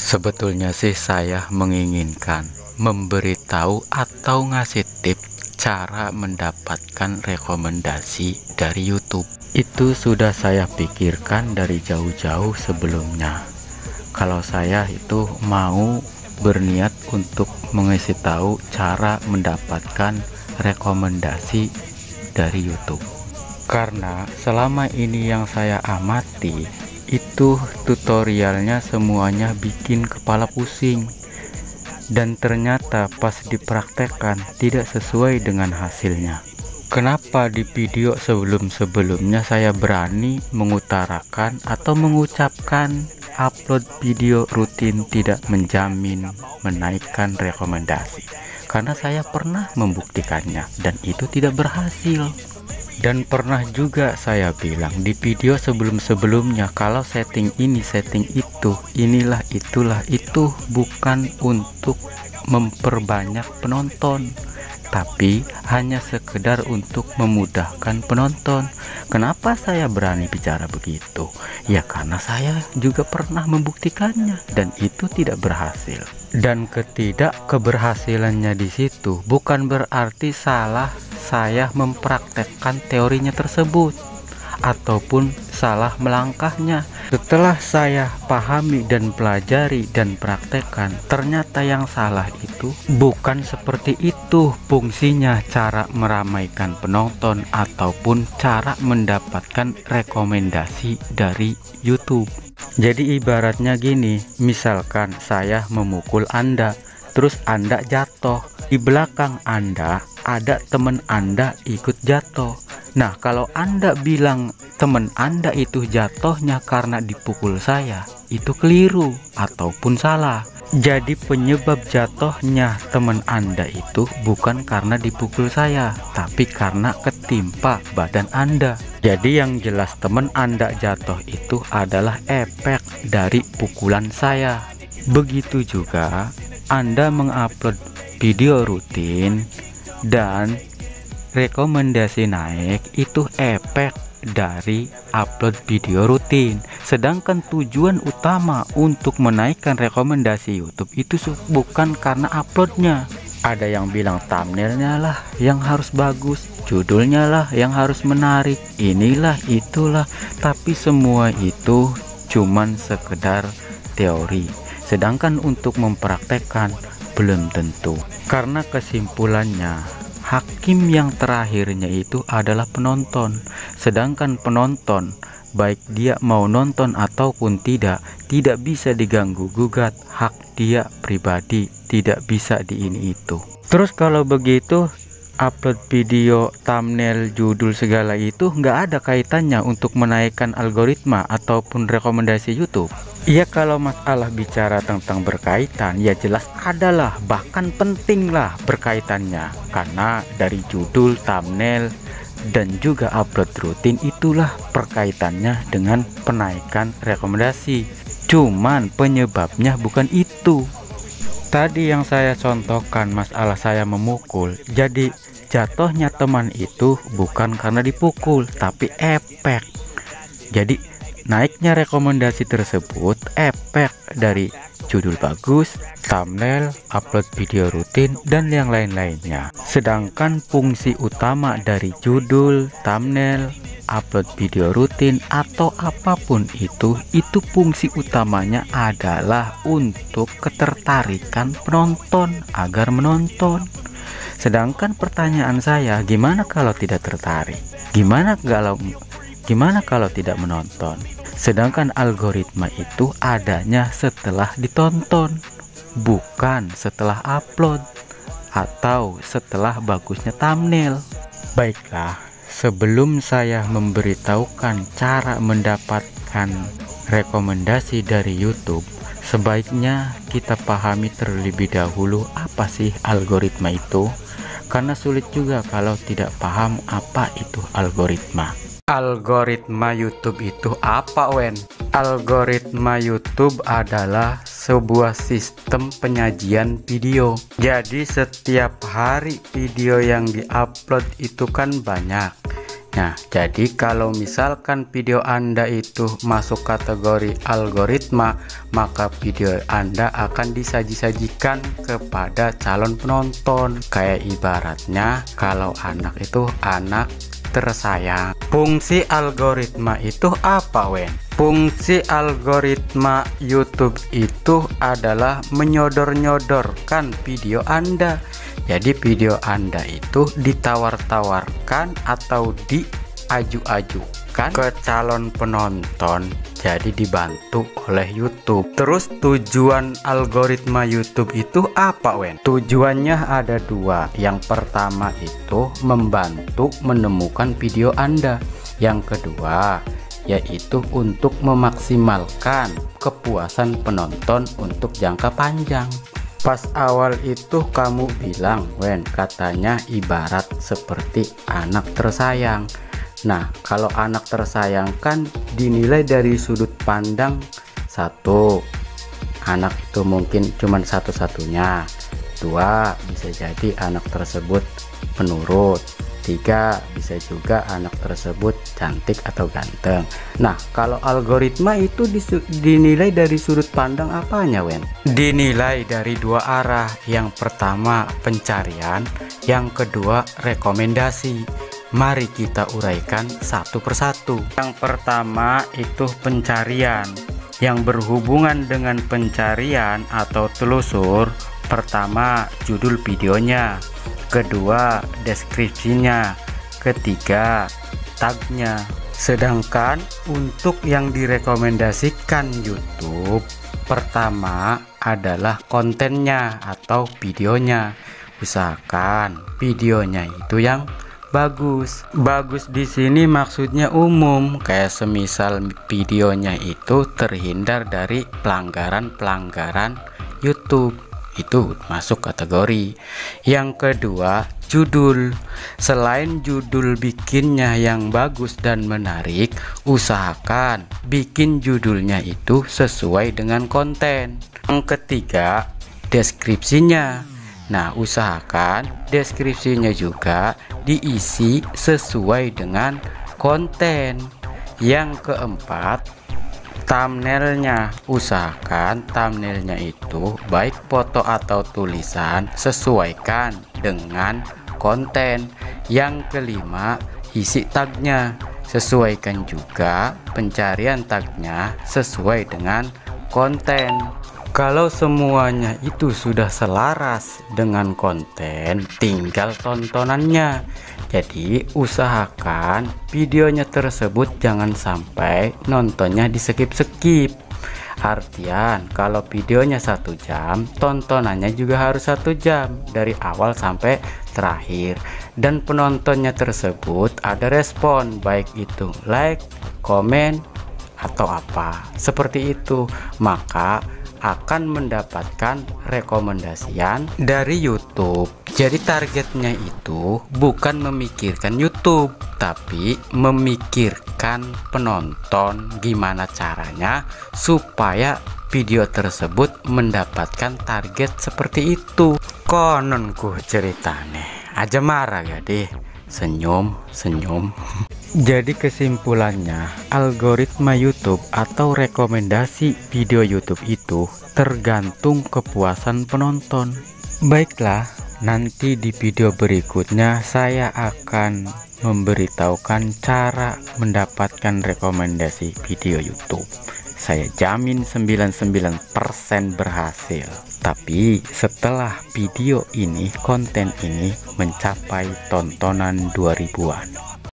Sebetulnya sih saya menginginkan memberitahu atau ngasih tips cara mendapatkan rekomendasi dari YouTube. Itu sudah saya pikirkan dari jauh-jauh sebelumnya. Kalau saya itu mau berniat untuk mengisi tahu cara mendapatkan rekomendasi dari YouTube. Karena selama ini yang saya amati itu tutorialnya semuanya bikin kepala pusing, dan ternyata pas dipraktekkan tidak sesuai dengan hasilnya. Kenapa di video sebelum-sebelumnya saya berani mengutarakan atau mengucapkan upload video rutin tidak menjamin menaikkan rekomendasi? Karena saya pernah membuktikannya dan itu tidak berhasil. Dan pernah juga saya bilang di video sebelum-sebelumnya, kalau setting ini, setting itu, inilah, itulah, itu bukan untuk memperbanyak penonton, tapi hanya sekedar untuk memudahkan penonton. Kenapa saya berani bicara begitu? Ya karena saya juga pernah membuktikannya dan itu tidak berhasil. Dan ketidakkeberhasilannya di situ bukan berarti salah saya mempraktekkan teorinya tersebut ataupun salah melangkahnya. Setelah saya pahami dan pelajari dan praktekkan, ternyata yang salah itu bukan seperti itu fungsinya cara meramaikan penonton ataupun cara mendapatkan rekomendasi dari YouTube. Jadi ibaratnya gini, misalkan saya memukul Anda, terus Anda jatuh, di belakang Anda ada teman Anda ikut jatuh. Nah, kalau Anda bilang teman Anda itu jatuhnya karena dipukul saya, itu keliru ataupun salah. Jadi penyebab jatuhnya teman Anda itu bukan karena dipukul saya, tapi karena ketimpa badan Anda. Jadi yang jelas teman Anda jatuh itu adalah efek dari pukulan saya. Begitu juga Anda mengupload video rutin dan rekomendasi naik, itu efek dari upload video rutin. Sedangkan tujuan utama untuk menaikkan rekomendasi YouTube itu bukan karena uploadnya. Ada yang bilang thumbnailnya lah yang harus bagus, judulnya lah yang harus menarik, inilah itulah, tapi semua itu cuman sekedar teori. Sedangkan untuk mempraktekkan belum tentu. Karena kesimpulannya, hakim yang terakhirnya itu adalah penonton. Sedangkan penonton, baik dia mau nonton ataupun tidak bisa diganggu gugat. Hak dia pribadi, tidak bisa di ini itu. Terus kalau begitu, upload video, thumbnail, judul segala itu nggak ada kaitannya untuk menaikkan algoritma ataupun rekomendasi YouTube. Iya, kalau masalah bicara tentang berkaitan, ya jelas adalah, bahkan pentinglah berkaitannya. Karena dari judul, thumbnail, dan juga upload rutin itulah perkaitannya dengan penaikan rekomendasi. Cuman penyebabnya bukan itu. Tadi yang saya contohkan masalah saya memukul, jadi jatuhnya teman itu bukan karena dipukul, tapi efek. Jadi naiknya rekomendasi tersebut efek dari judul bagus, thumbnail, upload video rutin, dan yang lain-lainnya. Sedangkan fungsi utama dari judul, thumbnail, upload video rutin, atau apapun itu fungsi utamanya adalah untuk ketertarikan penonton agar menonton. Sedangkan pertanyaan saya, gimana kalau tidak tertarik? Gimana kalau tidak menonton? Sedangkan algoritma itu adanya setelah ditonton, bukan setelah upload atau setelah bagusnya thumbnail. Baiklah, sebelum saya memberitahukan cara mendapatkan rekomendasi dari YouTube, sebaiknya kita pahami terlebih dahulu apa sih algoritma itu, karena sulit juga kalau tidak paham apa itu algoritma. Algoritma YouTube itu apa, Wen? Algoritma YouTube adalah sebuah sistem penyajian video. Jadi setiap hari video yang diupload itu kan banyak. Nah, jadi kalau misalkan video Anda itu masuk kategori algoritma, maka video Anda akan disajikan kepada calon penonton. Kayak ibaratnya kalau anak itu anak tersayang. Fungsi algoritma itu apa, Wen? Fungsi algoritma YouTube itu adalah menyodor-nyodorkan video Anda. Jadi video Anda itu ditawar-tawarkan atau diaju-ajukan ke calon penonton, jadi dibantu oleh YouTube. Terus tujuan algoritma YouTube itu apa, Wen? Tujuannya ada dua. Yang pertama itu membantu menemukan video Anda. Yang kedua yaitu untuk memaksimalkan kepuasan penonton untuk jangka panjang. Pas awal itu kamu bilang, Wen, katanya ibarat seperti anak tersayang. Nah, kalau anak tersayang kan dinilai dari sudut pandang satu. Anak itu mungkin cuma satu-satunya. Dua, bisa jadi anak tersebut penurut. Tiga, bisa juga anak tersebut cantik atau ganteng. Nah, kalau algoritma itu dinilai dari sudut pandang apanya, Wen? Dinilai dari dua arah. Yang pertama pencarian, yang kedua rekomendasi. Mari kita uraikan satu persatu. Yang pertama itu pencarian. Yang berhubungan dengan pencarian atau telusur, pertama judul videonya, kedua deskripsinya, ketiga tagnya. Sedangkan untuk yang direkomendasikan YouTube, pertama adalah kontennya atau videonya. Usahakan videonya itu yang bagus. Bagus di sini maksudnya umum, kayak semisal videonya itu terhindar dari pelanggaran YouTube. Itu masuk kategori. Yang kedua, judul. Selain judul bikinnya yang bagus dan menarik, usahakan bikin judulnya itu sesuai dengan konten. Yang ketiga, deskripsinya. Nah, usahakan deskripsinya juga diisi sesuai dengan konten. Yang keempat, thumbnailnya. Usahakan thumbnailnya itu baik foto atau tulisan sesuaikan dengan konten. Yang kelima, isi tagnya. Sesuaikan juga pencarian tagnya sesuai dengan konten. Kalau semuanya itu sudah selaras dengan konten, tinggal tontonannya. Jadi usahakan videonya tersebut jangan sampai nontonnya di skip-skip. Artian kalau videonya 1 jam, tontonannya juga harus 1 jam dari awal sampai terakhir. Dan penontonnya tersebut ada respon, baik itu like, komen, atau apa seperti itu, maka akan mendapatkan rekomendasian dari YouTube. Jadi targetnya itu bukan memikirkan YouTube, tapi memikirkan penonton, gimana caranya supaya video tersebut mendapatkan target seperti itu. Kononku ceritane aja marah gak deh, senyum. Jadi kesimpulannya, algoritma YouTube atau rekomendasi video YouTube itu tergantung kepuasan penonton. Baiklah, nanti di video berikutnya saya akan memberitahukan cara mendapatkan rekomendasi video YouTube. Saya jamin 99% berhasil. Tapi setelah video ini, konten ini mencapai tontonan 2000-an.